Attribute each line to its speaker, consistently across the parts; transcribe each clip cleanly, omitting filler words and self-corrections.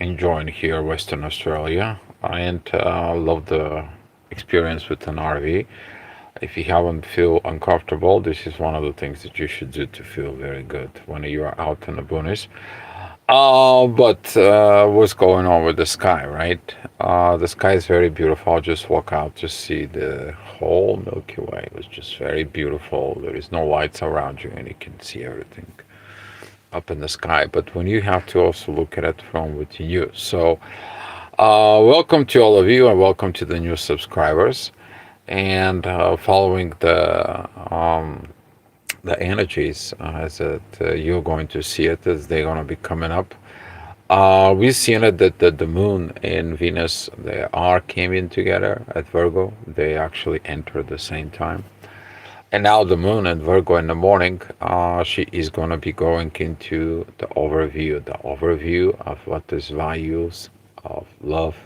Speaker 1: Enjoying here Western Australia and love the experience with an RV. If you haven't feel uncomfortable, this is one of the things that you should do to feel very good when you are out in the boonies. But what's going on with the sky, right? The sky is very beautiful. Just walk out to see the whole Milky Way. It was just very beautiful. There is no lights around you, and you can see everything up in the sky. But when you have to also look at it from within you. So, welcome to all of you, and welcome to the new subscribers. And following the energies as that you're going to see it as they're going to be coming up. We've seen it that the moon and Venus they are came in together at Virgo. They actually enter at the same time. And now the moon and Virgo in the morning, she is going to be going into the overview of what is values of love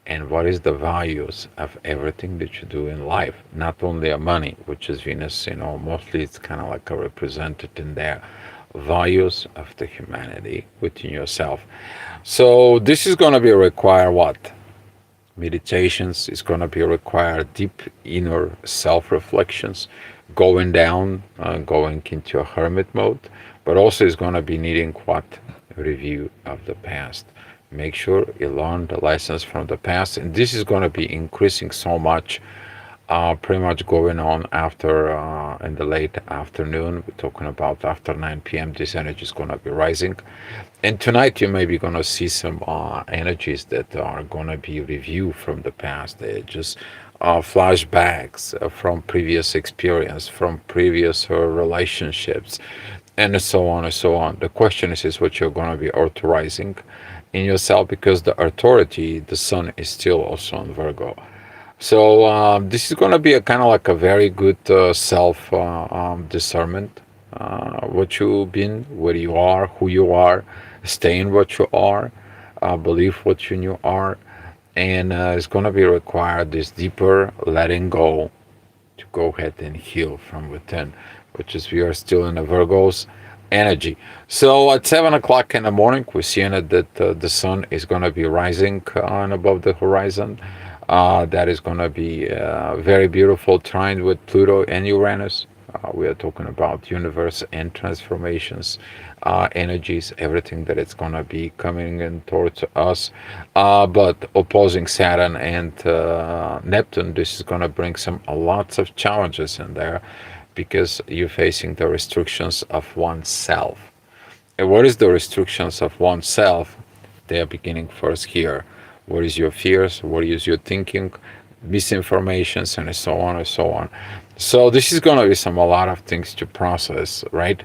Speaker 1: and what is the values of everything that you do in life. Not only a money, which is Venus, mostly it's kind of like a represented in there. Values of the humanity within yourself. So this is going to be require what? Meditations is going to be require deep inner self-reflections, going down, going into a hermit mode, but also is going to be needing what? Review of the past. Make sure you learn the lessons from the past, and this is going to be increasing so much, pretty much going on after in the late afternoon. We're talking about after 9 p.m. This energy is going to be rising, and tonight you may be going to see some energies that are going to be review from the past. They just flashbacks from previous experience, from previous relationships, and so on and so on. The question is what you're going to be authorizing in yourself because the authority, the sun is still also on Virgo. So this is going to be a kind of like a very good self discernment. What you've been, where you are, who you are, stay in what you are, believe what you are, and it's going to be required this deeper letting go to go ahead and heal from within, which is we are still in the Virgo's energy. So at 7 o'clock in the morning, we're seeing that the sun is going to be rising on above the horizon. That is going to be very beautiful trine with Pluto and Uranus. We are talking about universe and transformations, energies, everything that it's going to be coming in towards us. But opposing Saturn and Neptune, this is going to bring some lots of challenges in there because you're facing the restrictions of oneself. And what is the restrictions of oneself? They are beginning first here. What is your fears? What is your thinking? Misinformations and so on and so on. So this is going to be a lot of things to process, right?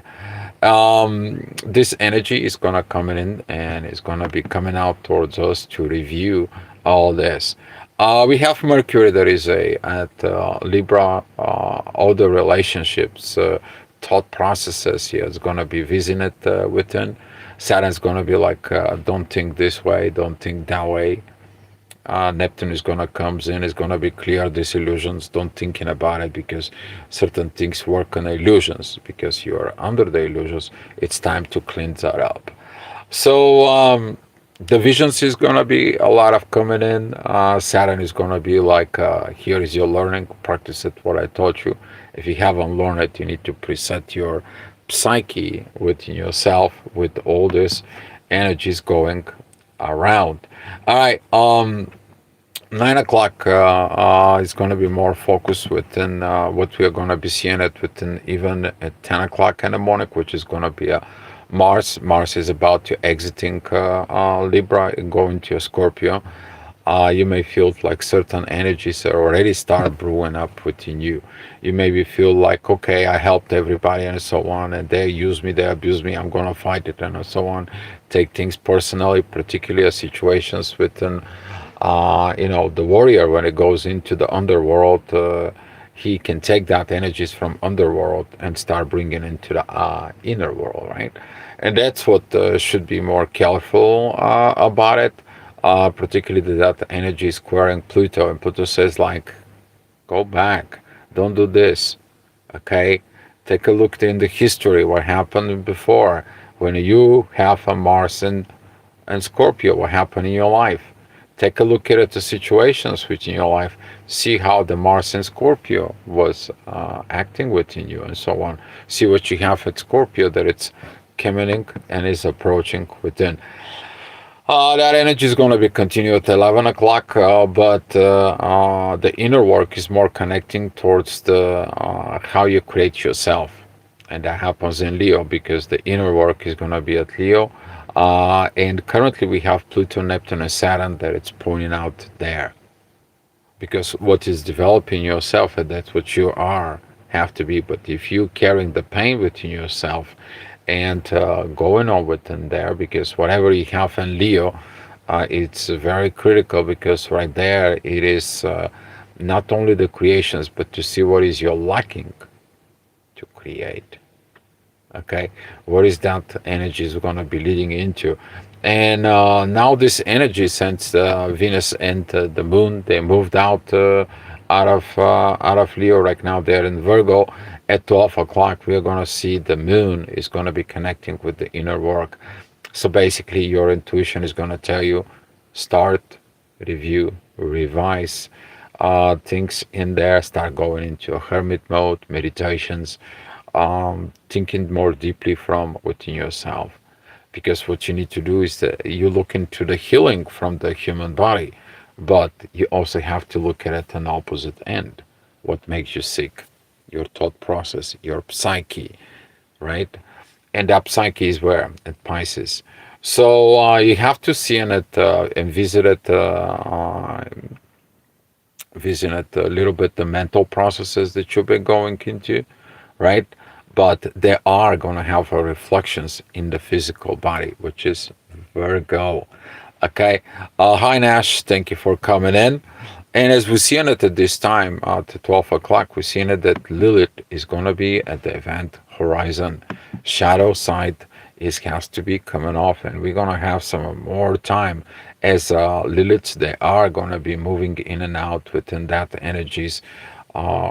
Speaker 1: This energy is going to come in and it's going to be coming out towards us to review all this. We have Mercury that is at Libra, all the relationships, thought processes here is going to be visiting it within. Saturn's going to be like, don't think this way, don't think that way. Neptune is gonna comes in, is gonna be clear these illusions. Don't thinking about it because certain things work on illusions. Because you are under the illusions, it's time to clean that up. So the visions is gonna be a lot of coming in. Saturn is gonna be like, here is your learning. Practice it. What I taught you. If you haven't learned it, you need to preset your psyche within yourself with all this energies going around. All right. 9 o'clock is going to be more focused within what we are going to be seeing it within even at 10 o'clock in the morning, which is going to be a Mars. Mars is about to exiting Libra and going to Scorpio. You may feel like certain energies are already start brewing up within you. You maybe feel like, okay, I helped everybody and so on, and they use me, they abuse me, I'm gonna fight it and so on. Take things personally, particularly situations within, the warrior when it goes into the underworld. He can take that energies from underworld and start bringing into the inner world, right? And that's what should be more careful about it, particularly that energy is squaring Pluto, and Pluto says like, go back, don't do this, okay? Take a look in the history what happened before when you have a Mars and Scorpio will happen in your life. Take a look at the situations within your life. See how the Mars and Scorpio was acting within you, and so on. See what you have at Scorpio that it's coming in and is approaching within. That energy is going to be continued at 11 o'clock, but the inner work is more connecting towards the how you create yourself. And that happens in Leo because the inner work is going to be at Leo. And currently we have Pluto, Neptune, and Saturn that it's pointing out there. Because what is developing yourself, and that's what you are, have to be. But if you carrying the pain within yourself and going on within there, because whatever you have in Leo, it's very critical because right there it is not only the creations, but to see what is your lacking to create. Okay, what is that energy is going to be leading into? And now this energy, since Venus and the Moon, they moved out of Leo. Right now they're in Virgo. At 12 o'clock we're going to see the Moon is going to be connecting with the inner work. So basically your intuition is going to tell you start, review, revise things in there, start going into a hermit mode, meditations, thinking more deeply from within yourself. Because what you need to do is that you look into the healing from the human body, but you also have to look at it an opposite end. What makes you sick? Your thought process, your psyche, right? And that psyche is where? At Pisces. So you have to see in it and visit it a little bit the mental processes that you've been going into, right? But they are going to have reflections in the physical body, which is Virgo. Okay. Hi, Nash. Thank you for coming in. And as we see it at this time, at 12 o'clock, we're seeing it that Lilith is going to be at the event horizon. Shadow side is has to be coming off, and we're going to have some more time as Liliths, they are going to be moving in and out within that energies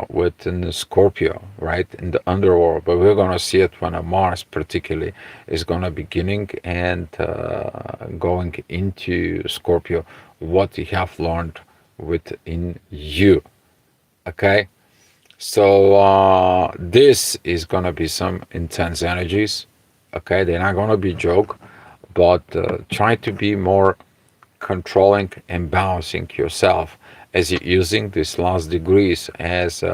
Speaker 1: within the Scorpio, right, in the underworld. But we're going to see it when a Mars, particularly, is going to beginning and going into Scorpio. What you have learned within you, okay. So this is going to be some intense energies, okay. They're not going to be joke, but try to be more controlling and balancing yourself as you're using these last degrees as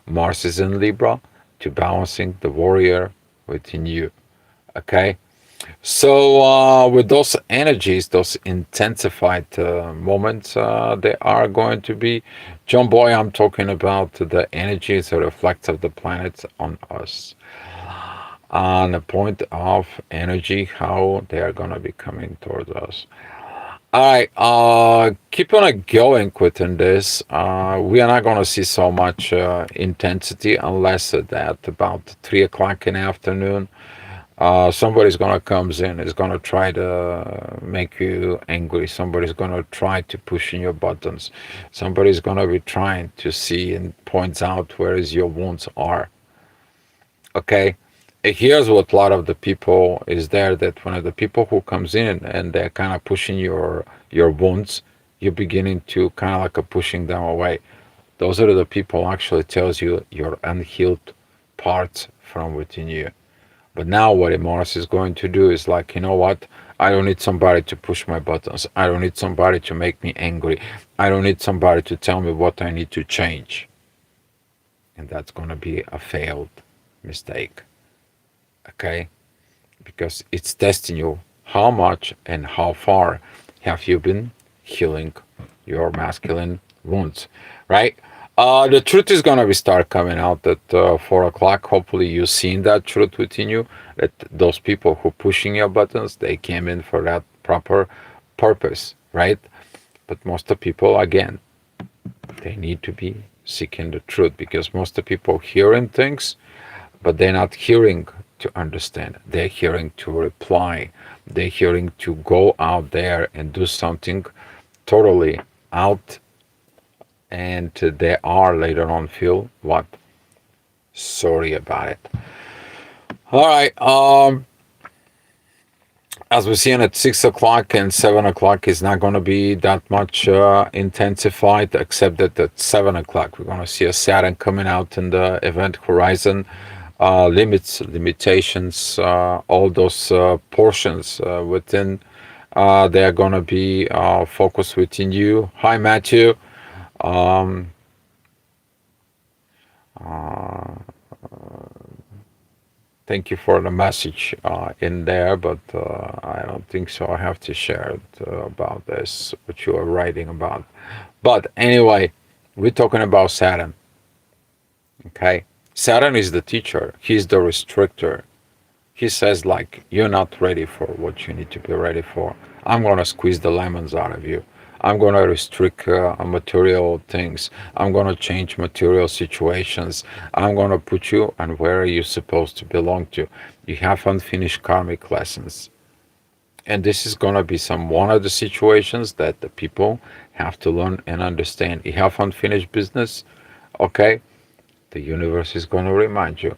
Speaker 1: Mars is in Libra to balancing the warrior within you. Okay. So with those energies, those intensified moments, they are going to be, John Boy, I'm talking about the energies that reflect of the planets on us. On the point of energy, how they are going to be coming towards us. All right, keep on going within this. We are not going to see so much intensity unless that about 3 o'clock in the afternoon. Somebody's going to comes in, is going to try to make you angry. Somebody's going to try to push in your buttons. Somebody's going to be trying to see and points out where is your wounds are. Okay, here's what a lot of the people is there, that one of the people who comes in and they're kind of pushing your wounds, you're beginning to kind of like a pushing them away. Those are the people actually tells you your unhealed parts from within you. But now what Mars is going to do is like, you know what, I don't need somebody to push my buttons. I don't need somebody to make me angry. I don't need somebody to tell me what I need to change. And that's going to be a failed mistake. Okay, because it's testing you how much and how far have you been healing your masculine wounds, right? The truth is gonna be start coming out at 4 o'clock. Hopefully, you've seen that truth within you. That those people who pushing your buttons, they came in for that proper purpose, right? But most of people, again, they need to be seeking the truth, because most of people hearing things, but they're not hearing to understand. They're hearing to reply. They're hearing to go out there and do something totally out, and they are later on feel what? Sorry about it. All right. as we're seeing at 6 o'clock and 7 o'clock is not going to be that much intensified, except that at 7 o'clock we're going to see a Saturn coming out in the event horizon. Limits, limitations, all those portions within, they are going to be focused within you. Hi, Matthew. Um, uh, Thank you for the message in there, but I don't think so. I have to share it about this, what you are writing about. But anyway, we're talking about Saturn, okay? Saturn is the teacher, he's the restrictor. He says, like, you're not ready for what you need to be ready for. I'm going to squeeze the lemons out of you. I'm going to restrict material things. I'm going to change material situations. I'm going to put you on where you're supposed to belong to. You have unfinished karmic lessons. And this is going to be some one of the situations that the people have to learn and understand. You have unfinished business, okay? The universe is going to remind you.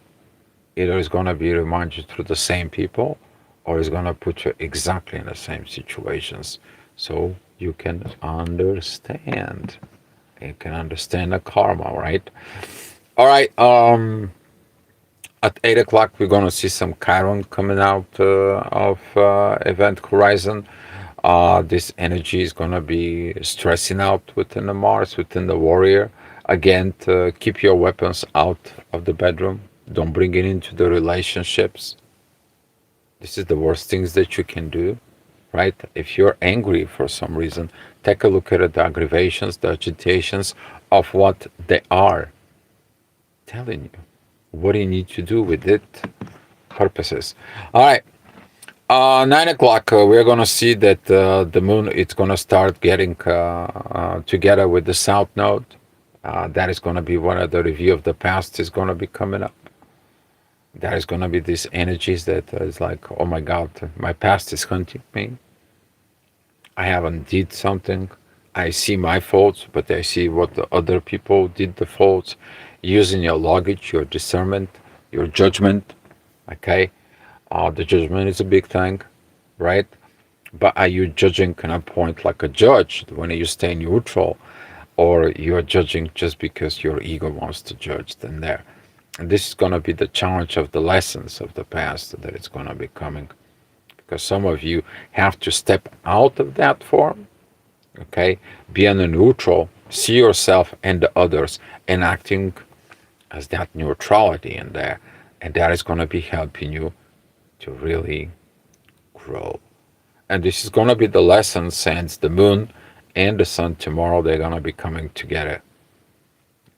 Speaker 1: Either it's going to be remind you through the same people, or it's going to put you exactly in the same situations, so you can understand. You can understand the karma, right? All right. At 8 o'clock, we're going to see some Chiron coming out of event horizon. This energy is going to be stressing out within the Mars, within the warrior. Again, to keep your weapons out of the bedroom. Don't bring it into the relationships. This is the worst things that you can do, right? If you're angry for some reason, take a look at the aggravations, the agitations of what they are telling you. What do you need to do with it? Purposes. All right. 9 o'clock, we're gonna see that the moon it's gonna start getting together with the south node. That is gonna be one of the review of the past is gonna be coming up. That is gonna be these energies that is like, oh my God, my past is hunting me. I haven't did something. I see my faults, but I see what the other people did the faults. Using your logic, your discernment, your judgment. Okay, the judgment is a big thing, right? But are you judging kind of point like a judge when you stay neutral, or you're judging just because your ego wants to judge? Then there, and this is going to be the challenge of the lessons of the past that it's going to be coming, because some of you have to step out of that form, okay, be in a neutral, see yourself and the others, and acting as that neutrality in there, and that is going to be helping you to really grow. And this is going to be the lesson since the moon and the sun tomorrow they're going to be coming together.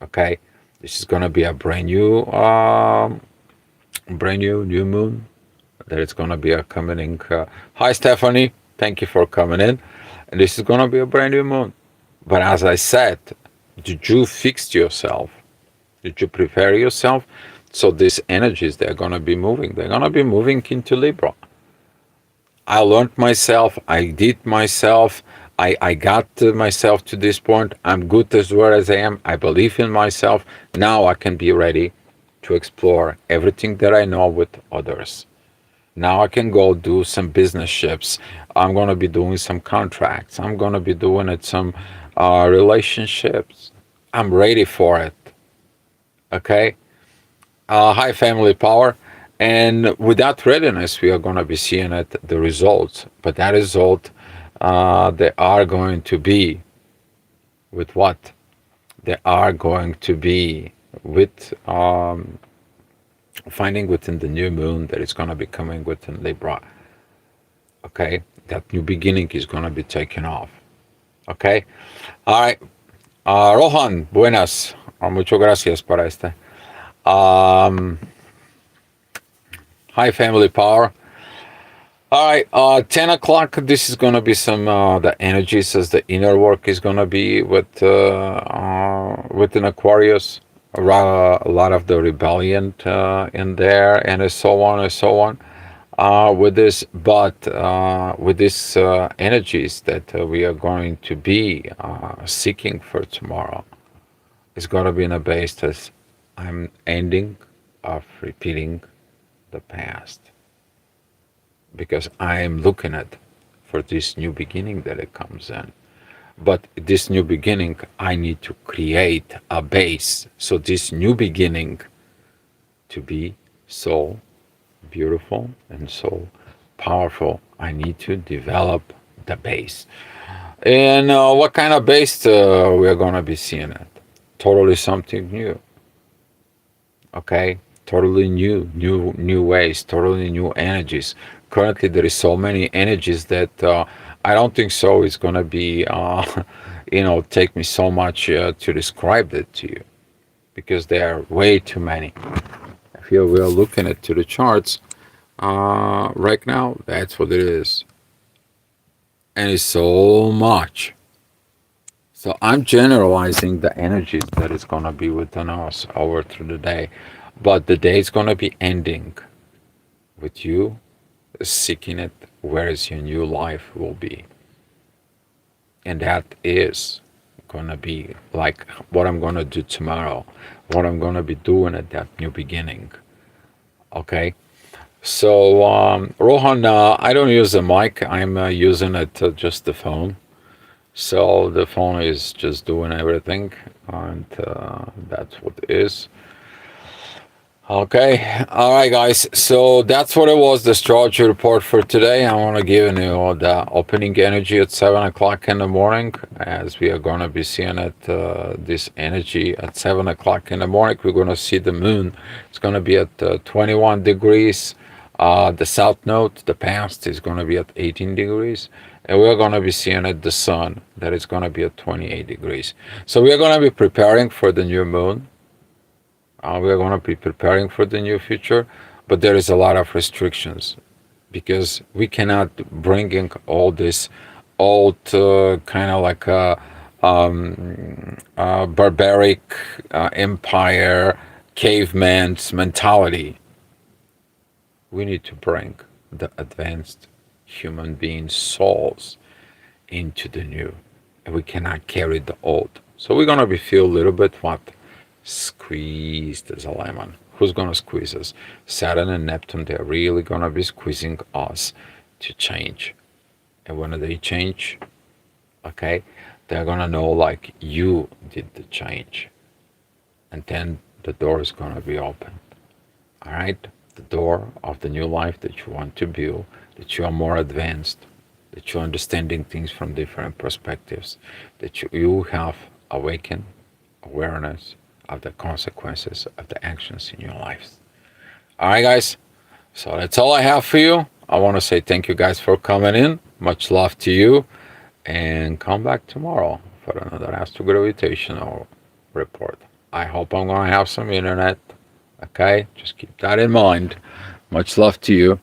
Speaker 1: Okay, this is going to be a brand new new moon that it's going to be a coming in. Hi Stephanie, thank you for coming in. And this is going to be a brand new moon. But as I said, did you fix yourself? Did you prepare yourself? So these energies they're going to be moving. They're going to be moving into Libra. I learned myself. I did myself. I got myself to this point. I'm good as well as I am. I believe in myself. Now I can be ready to explore everything that I know with others. Now I can go do some business ships. I'm going to be doing some contracts. I'm going to be doing it some relationships. I'm ready for it. Okay. High family power. And with that readiness, we are going to be seeing it, the results. But that result, they are going to be with what? They are going to be with finding within the new moon that is going to be coming within Libra. Okay, that new beginning is going to be taken off. Okay, all right. Rohan, buenas. Muchas gracias para este. Um, High family power. All right, 10 o'clock. This is going to be some the energies as the inner work is going to be with an Aquarius. A lot of the rebellion in there, and so on and so on. With this, but with these energies that we are going to be seeking for tomorrow, it's going to be in a base as I'm ending of repeating the past. because I am looking at for this new beginning that it comes in. But this new beginning, I need to create a base. So this new beginning to be so beautiful and so powerful, I need to develop the base. And what kind of base we're gonna be seeing it? Totally something new. Okay, totally new ways, totally new energies. Currently, there is so many energies that I don't think so. It's gonna be, take me so much to describe it to you because there are way too many. If you will looking at to the charts right now, that's what it is, and it's so much. So I'm generalizing the energies that is gonna be within us over through the day, but the day is gonna be ending with you seeking it, whereas your new life will be. And that is gonna be like what I'm gonna do tomorrow, what I'm gonna be doing at that new beginning. Okay. So, Rohan, I don't use the mic. I'm using it just the phone. So the phone is just doing everything, and that's what it is. Okay, all right, guys. So that's what it was. The astrology report for today. I want to give you the opening energy at 7 o'clock in the morning, as we are going to be seeing it. This energy at 7 o'clock in the morning. We're going to see the moon. It's going to be at 21 degrees. The south node, the past, is going to be at 18 degrees. And we're going to be seeing it, the sun, that is going to be at 28 degrees. So we're going to be preparing for the new moon. We're going to be preparing for the new future, but there is a lot of restrictions because we cannot bring in all this old kind of like a barbaric empire caveman's mentality. We need to bring the advanced human being souls into the new, and we cannot carry the old. So we're gonna be feel a little bit what squeezed as a lemon. Who's gonna squeeze us? Saturn and Neptune. They're really gonna be squeezing us to change. And when they change, okay, they're gonna know like you did the change, and then the door is gonna be open. All right, the door of the new life that you want to build, that you are more advanced, that you're understanding things from different perspectives, that you have awakened awareness of the consequences of the actions in your lives. All right, guys. So that's all I have for you. I want to say thank you guys for coming in. Much love to you. And come back tomorrow for another astrogravitational report. I hope I'm going to have some internet. Okay? Just keep that in mind. Much love to you.